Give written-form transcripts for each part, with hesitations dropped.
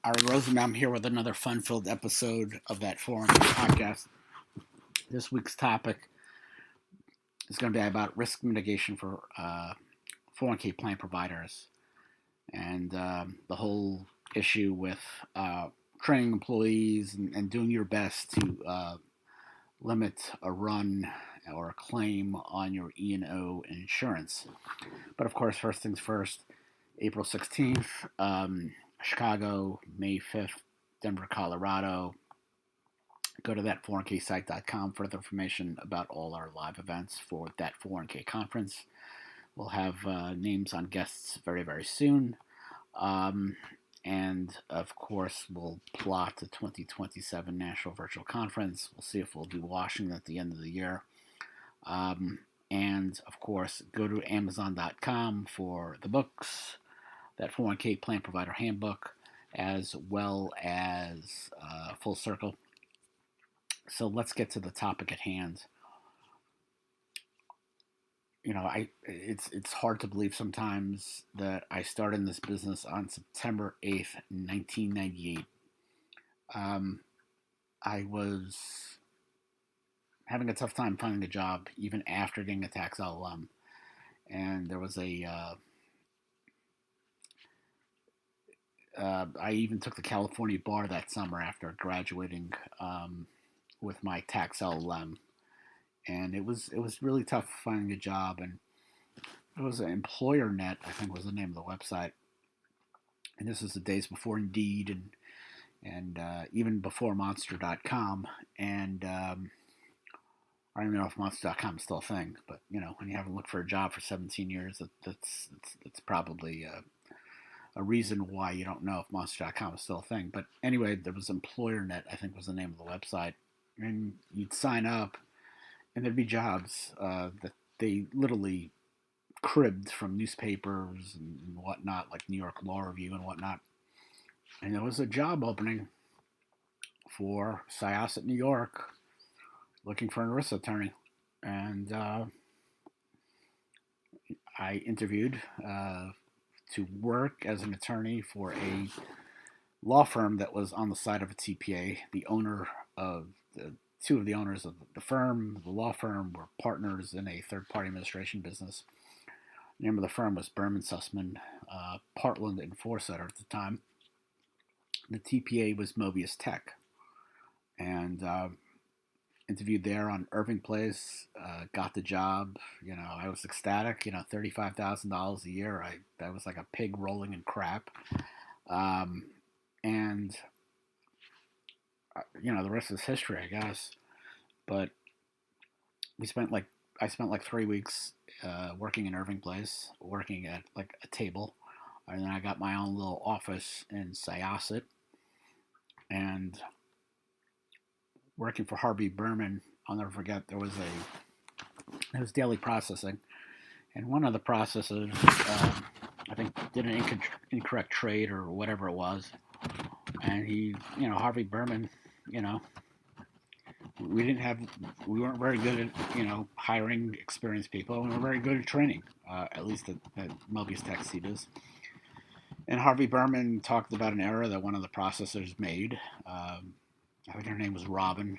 Ary Rosenbaum here with another fun-filled episode of that forum podcast. This week's topic is going to be about risk mitigation for 401k plan providers and the whole issue with training employees and doing your best to limit a run or a claim on your E&O insurance. But of course, first things first, April 16th, Chicago, May 5th, Denver, Colorado. Go to that401ksite.com for further information about all our live events for that 401k conference. We'll have names on guests very, very soon. And of course, we'll plot the 2027 National Virtual Conference. We'll see if we'll do Washington at the end of the year. And of course, go to Amazon.com for the books, that 401k Plan Provider Handbook, as well as Full Circle. So let's get to the topic at hand. It's hard to believe sometimes that I started in this business on September 8th, 1998. I was having a tough time finding a job even after getting a tax LLM. And there was I even took the California bar that summer after graduating with my tax LLM. And it was really tough finding a job, and it was EmployerNet, I think was the name of the website, and this was the days before Indeed and even before Monster.com, and I don't even know if Monster.com is still a thing, but when you haven't looked for a job for 17 years, that's probably a reason why you don't know if Monster.com is still a thing. But anyway, there was EmployerNet, I think was the name of the website, and you'd sign up. And there'd be jobs that they literally cribbed from newspapers and whatnot, like New York Law Review and whatnot. And there was a job opening for Syosset, New York, looking for an ERISA attorney. And I interviewed to work as an attorney for a law firm that was on the side of a TPA. The owner of the two of the owners of the firm, the law firm, were partners in a third-party administration business. The name of the firm was Berman Sussman, Partland and Forsythe at the time. The TPA was Mobius Tech, and interviewed there on Irving Place. Got the job. I was ecstatic. $35,000 a year. I was like a pig rolling in crap, and the rest is history, I guess. But I spent like 3 weeks working in Irving Place, working at like a table, and then I got my own little office in Syosset, and working for Harvey Berman. I'll never forget there was daily processing, and one of the processors I think did an incorrect trade or whatever it was, and Harvey Berman, we weren't very good at hiring experienced people, and we were very good at training, at least at Mobius Tech CBIZ. And Harvey Berman talked about an error that one of the processors made. I think her name was Robin.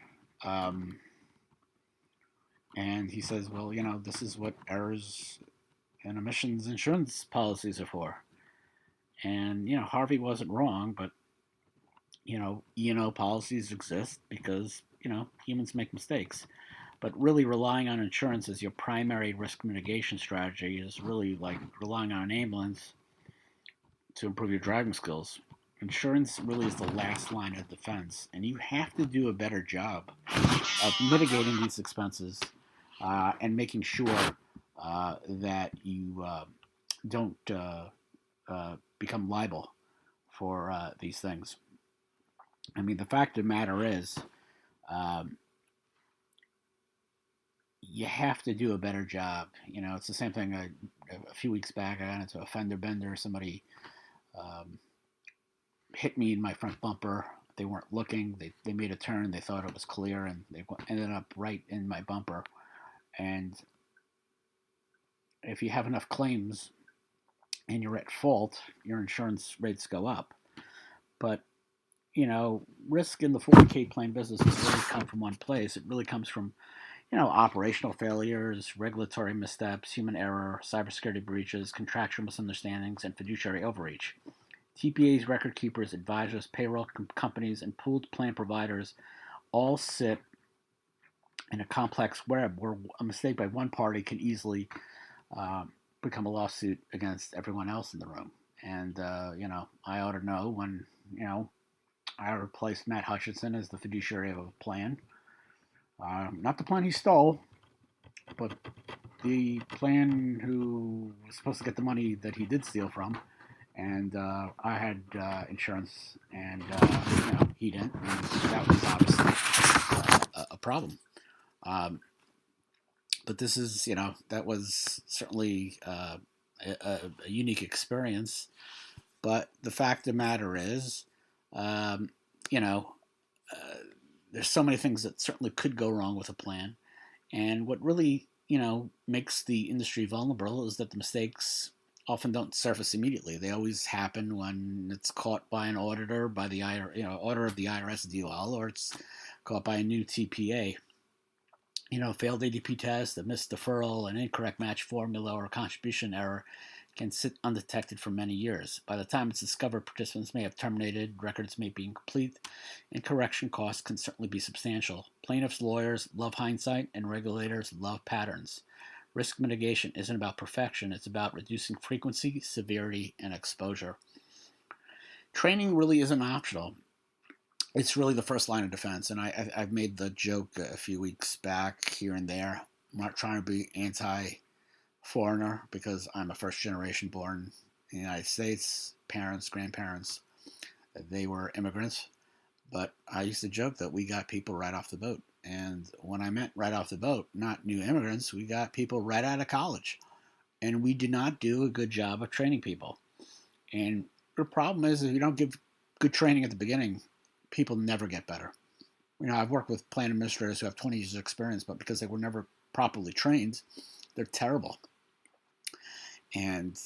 And he says, well, this is what errors and omissions insurance policies are for. And, Harvey wasn't wrong, but, E&O policies exist because, humans make mistakes. But really relying on insurance as your primary risk mitigation strategy is really like relying on an ambulance to improve your driving skills. Insurance really is the last line of defense, and you have to do a better job of mitigating these expenses and making sure that you don't become liable for these things. I mean, the fact of the matter is, you have to do a better job. It's the same thing. A few weeks back, I got into a fender bender. Somebody hit me in my front bumper. They weren't looking. They made a turn. They thought it was clear, and they ended up right in my bumper. And if you have enough claims and you're at fault, your insurance rates go up. But risk in the 40K plane business doesn't really come from one place. It really comes from, operational failures, regulatory missteps, human error, cybersecurity breaches, contractual misunderstandings, and fiduciary overreach. TPAs, record keepers, advisors, payroll companies, and pooled plan providers all sit in a complex web where a mistake by one party can easily uh, become a lawsuit against everyone else in the room. And, I ought to know when, I replaced Matt Hutchinson as the fiduciary of a plan. Not the plan he stole, but the plan who was supposed to get the money that he did steal from. And I had insurance, and he didn't, and that was obviously a problem. Um, but this is, that was certainly a unique experience. But the fact of the matter is, um, you know, uh, there's so many things that certainly could go wrong with a plan. And what really, makes the industry vulnerable is that the mistakes often don't surface immediately. They always happen when it's caught by an auditor, by the auditor of the IRS DOL, or it's caught by a new TPA. Failed ADP test, a missed deferral, an incorrect match formula, or a contribution error can sit undetected for many years. By the time it's discovered, participants may have terminated, records may be incomplete, and correction costs can certainly be substantial. Plaintiffs' lawyers love hindsight, and regulators love patterns. Risk mitigation isn't about perfection, it's about reducing frequency, severity, and exposure. Training really isn't optional. It's really the first line of defense, and I've made the joke a few weeks back here and there. I'm not trying to be anti foreigner because I'm a first generation born in the United States. Parents, grandparents, they were immigrants. But I used to joke that we got people right off the boat. And when I meant right off the boat, not new immigrants, we got people right out of college. And we did not do a good job of training people. And the problem is, if you don't give good training at the beginning, people never get better. I've worked with plan administrators who have 20 years of experience, but because they were never properly trained, they're terrible. And,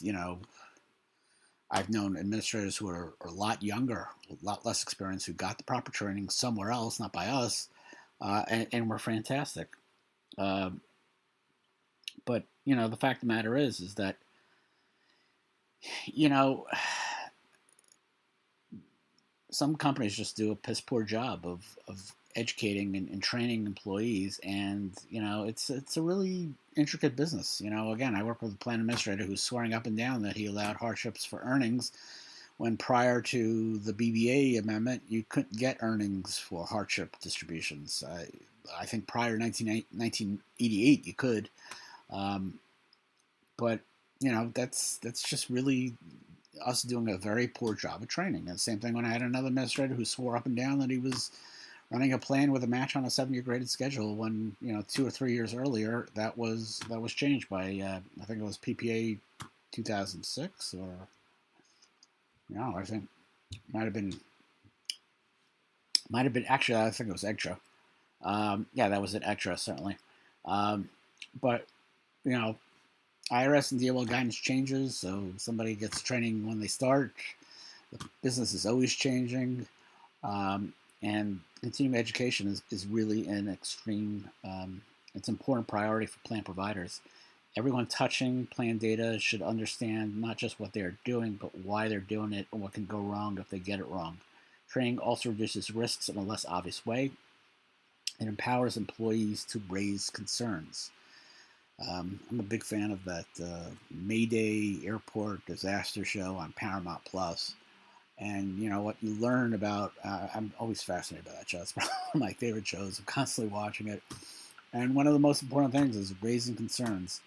I've known administrators who are a lot younger, a lot less experienced, who got the proper training somewhere else, not by us, and were fantastic. Uh, but the fact of the matter is that you know some companies just do a piss poor job of educating and training employees, and it's a really intricate business. Again, I work with a plan administrator who's swearing up and down that he allowed hardships for earnings when prior to the BBA amendment, you couldn't get earnings for hardship distributions. I think prior to 1988, you could, um, but that's just really us doing a very poor job of training. And same thing when I had another administrator who swore up and down that he was running a plan with a match on a 7-year graded schedule when 2 or 3 years earlier that was changed by I think it was PPA 2006, or I think might have been actually, I think it was extra. Yeah, that was an extra, certainly. But you know IRS and DOL guidance changes, so somebody gets training when they start. The business is always changing, um, and continuing education is really an extreme. It's an important priority for plan providers. Everyone touching plan data should understand not just what they're doing, but why they're doing it and what can go wrong if they get it wrong. Training also reduces risks in a less obvious way. It empowers employees to raise concerns. I'm a big fan of that Mayday Airport Disaster Show on Paramount Plus. And what you learn about, I'm always fascinated by that show. It's probably one of my favorite shows. I'm constantly watching it. And one of the most important things is raising concerns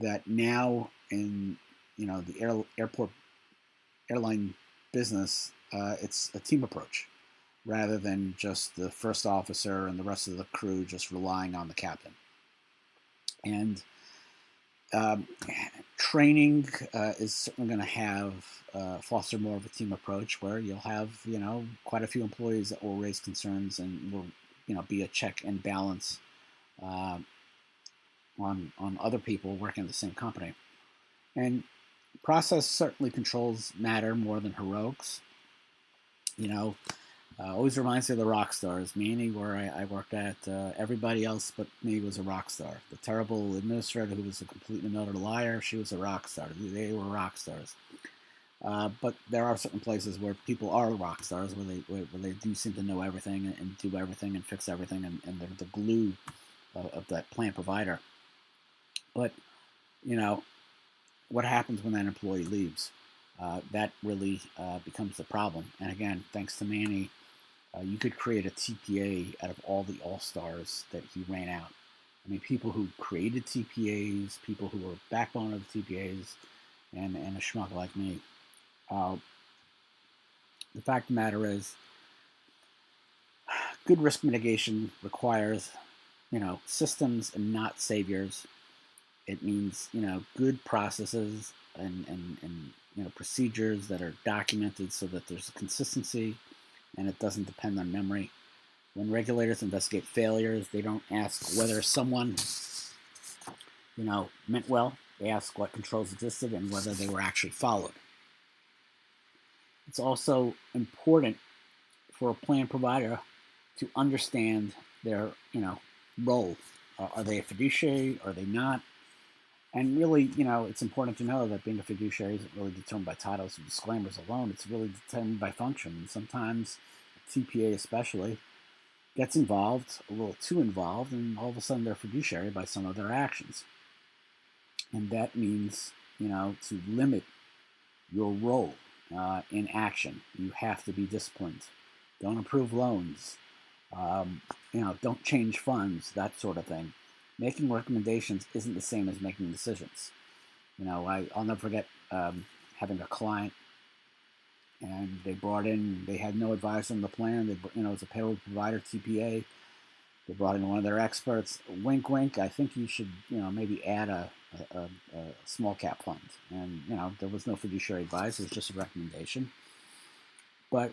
that now in the airport airline business, it's a team approach rather than just the first officer and the rest of the crew just relying on the captain. And um, training is certainly going to have foster more of a team approach where you'll have quite a few employees that will raise concerns and will be a check and balance uh, on other people working at the same company. And process certainly controls matter more than heroics. Always reminds me of the rock stars. Manny, where I worked at, everybody else but me was a rock star. The terrible administrator who was a complete and utter liar, she was a rock star. They were rock stars. But there are certain places where people are rock stars, where they do seem to know everything and do everything and fix everything, and they're the glue of that plant provider. But, you know, what happens when that employee leaves? That really becomes the problem. And again, thanks to Manny, you could create a TPA out of all the all-stars that he ran out. I mean, people who created TPAs, people who were backbone of the TPAs, and a schmuck like me. The fact of the matter is, good risk mitigation requires, systems and not saviors. It means, good processes and procedures that are documented so that there's a consistency and it doesn't depend on memory. When regulators investigate failures, they don't ask whether someone, meant well. They ask what controls existed and whether they were actually followed. It's also important for a plan provider to understand their, role. Are they a fiduciary? Are they not? And really, it's important to know that being a fiduciary isn't really determined by titles and disclaimers alone. It's really determined by function. And sometimes, TPA especially, gets involved, a little too involved, and all of a sudden they're fiduciary by some of their actions. And that means, to limit your role in action. You have to be disciplined. Don't approve loans. Don't change funds, that sort of thing. Making recommendations isn't the same as making decisions. I'll never forget having a client, and they had no advice on the plan. It's a payroll provider, TPA. They brought in one of their experts. Wink, wink. I think you should, maybe add a small cap fund. And there was no fiduciary advice. It was just a recommendation. But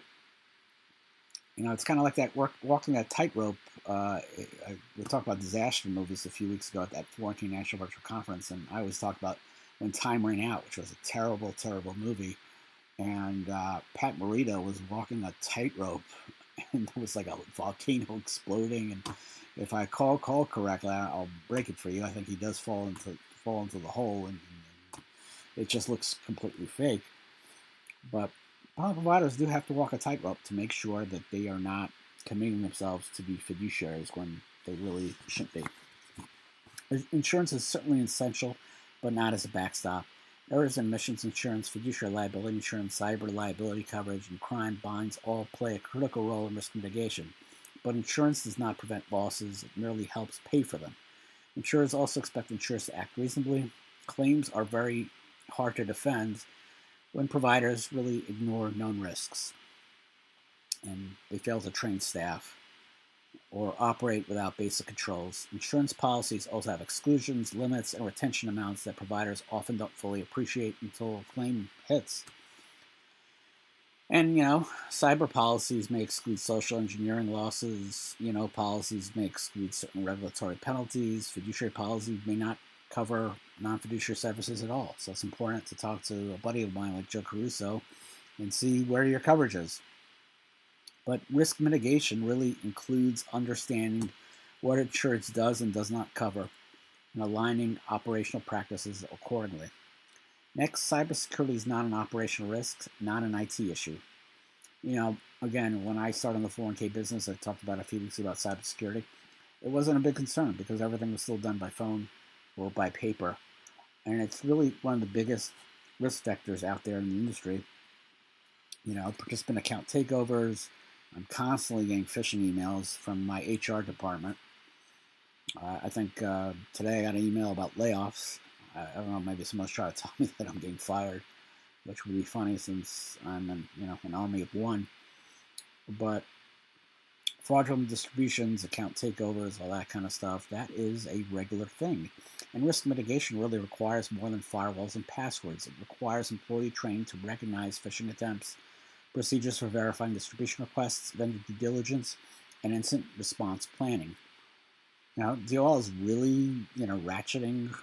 it's kind of like that walking that tightrope. We talked about disaster movies a few weeks ago at that Florentine National Virtual Conference, and I always talked about When Time Ran Out, which was a terrible, terrible movie. And Pat Morita was walking a tightrope, and there was like a volcano exploding. And if I call correctly, I'll break it for you. I think he does fall into the hole, and it just looks completely fake. But providers do have to walk a tightrope to make sure that they are not committing themselves to be fiduciaries when they really shouldn't be. Insurance is certainly essential, but not as a backstop. Errors and omissions insurance, fiduciary liability insurance, cyber liability coverage, and crime bonds all play a critical role in risk mitigation. But insurance does not prevent losses, it merely helps pay for them. Insurers also expect insurers to act reasonably. Claims are very hard to defend when providers really ignore known risks and they fail to train staff or operate without basic controls. Insurance policies also have exclusions, limits, and retention amounts that providers often don't fully appreciate until a claim hits. And, cyber policies may exclude social engineering losses. Policies may exclude certain regulatory penalties. Fiduciary policies may not cover non-fiduciary services at all. So it's important to talk to a buddy of mine like Joe Caruso and see where your coverage is. But risk mitigation really includes understanding what insurance does and does not cover and aligning operational practices accordingly. Next, cybersecurity is not an operational risk, not an IT issue. Again, when I started in the 401k business, I talked about a few weeks about cybersecurity. It wasn't a big concern because everything was still done by phone or by paper. And it's really one of the biggest risk vectors out there in the industry. Participant account takeovers. I'm constantly getting phishing emails from my HR department. I think today I got an email about layoffs. I don't know, maybe someone's trying to tell me that I'm getting fired, which would be funny since I'm an army of one. But fraudulent distributions, account takeovers, all that kind of stuff, that is a regular thing. And risk mitigation really requires more than firewalls and passwords. It requires employee training to recognize phishing attempts, procedures for verifying distribution requests, vendor due diligence, and incident response planning. Now, DOL is really, ratcheting,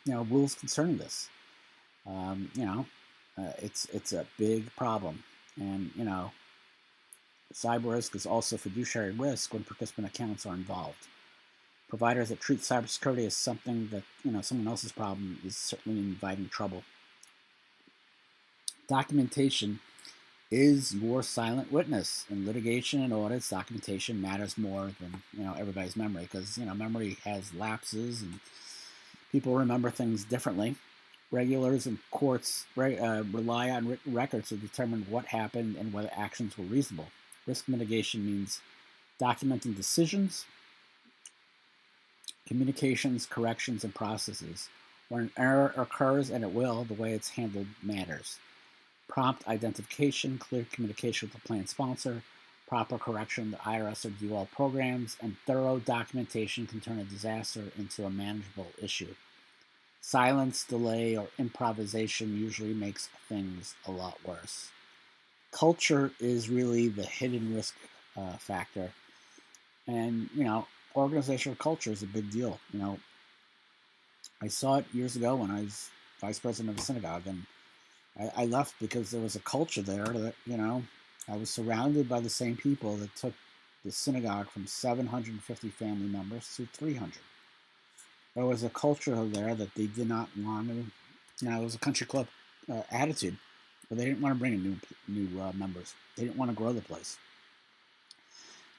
rules concerning this. It's a big problem. And, cyber risk is also fiduciary risk when participant accounts are involved. Providers that treat cybersecurity as something that, someone else's problem is certainly inviting trouble. Documentation is your silent witness. In litigation and audits, documentation matters more than, everybody's memory, because, memory has lapses and people remember things differently. Regulators and courts rely on written records to determine what happened and whether actions were reasonable. Risk mitigation means documenting decisions, communications, corrections, and processes. When an error occurs, and it will, the way it's handled matters. Prompt identification, clear communication with the plan sponsor, proper correction, the IRS or DOL programs, and thorough documentation can turn a disaster into a manageable issue. Silence, delay, or improvisation usually makes things a lot worse. Culture is really the hidden risk factor. And, organizational culture is a big deal. I saw it years ago when I was vice president of a synagogue, and I left because there was a culture there that, I was surrounded by the same people that took the synagogue from 750 family members to 300. There was a culture there that they did not want to, it was a country club attitude, but they didn't want to bring in new members. They didn't want to grow the place.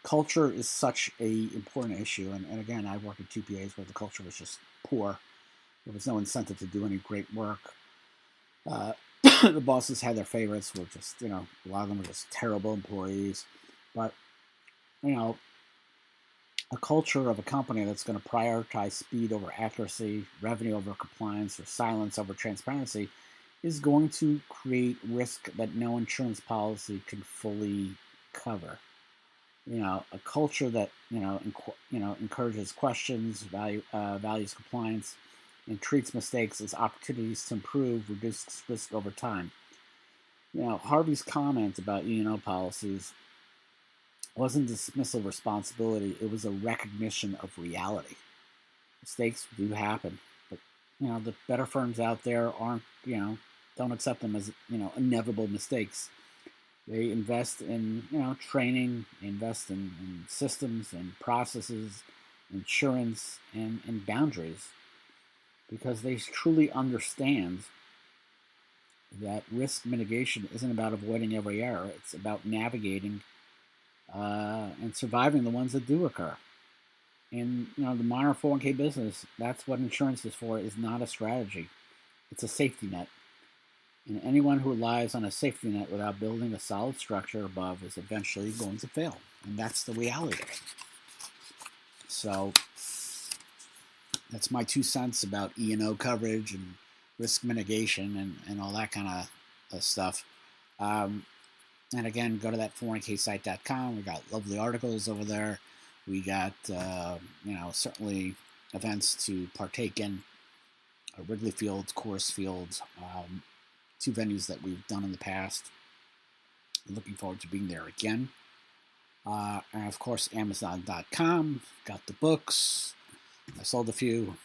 Culture is such a important issue, and again, I worked at TPAs where the culture was just poor. There was no incentive to do any great work. The bosses had their favorites, were just, a lot of them were just terrible employees. But, a culture of a company that's going to prioritize speed over accuracy, revenue over compliance, or silence over transparency is going to create risk that no insurance policy can fully cover. A culture that encourages questions, values compliance, and treats mistakes as opportunities to improve, reduces risk over time. Harvey's comment about E&O policies wasn't dismissal of responsibility; it was a recognition of reality. Mistakes do happen, but the better firms out there aren't don't accept them as inevitable mistakes. They invest in training, invest in systems and processes, insurance, and boundaries, because they truly understand that risk mitigation isn't about avoiding every error. It's about navigating and surviving the ones that do occur. In the modern 401k business, that's what insurance is for. Is not a strategy; it's a safety net. And anyone who relies on a safety net without building a solid structure above is eventually going to fail. And that's the reality of it. So that's my 2 cents about E&O coverage and risk mitigation and all that kind of stuff. And again, go to that 401ksite.com. We got lovely articles over there. We got, certainly events to partake in. Wrigley Field, Coors Field, 2 venues that we've done in the past. I'm looking forward to being there again. And of course, Amazon.com. Got the books. I sold a few.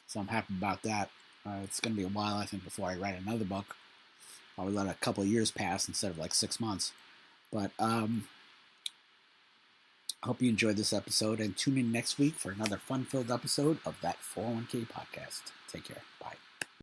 So I'm happy about that. It's going to be a while, I think, before I write another book. Probably let a couple of years pass instead of like 6 months. But I hope you enjoyed this episode, and tune in next week for another fun-filled episode of that 401k podcast. Take care. Bye.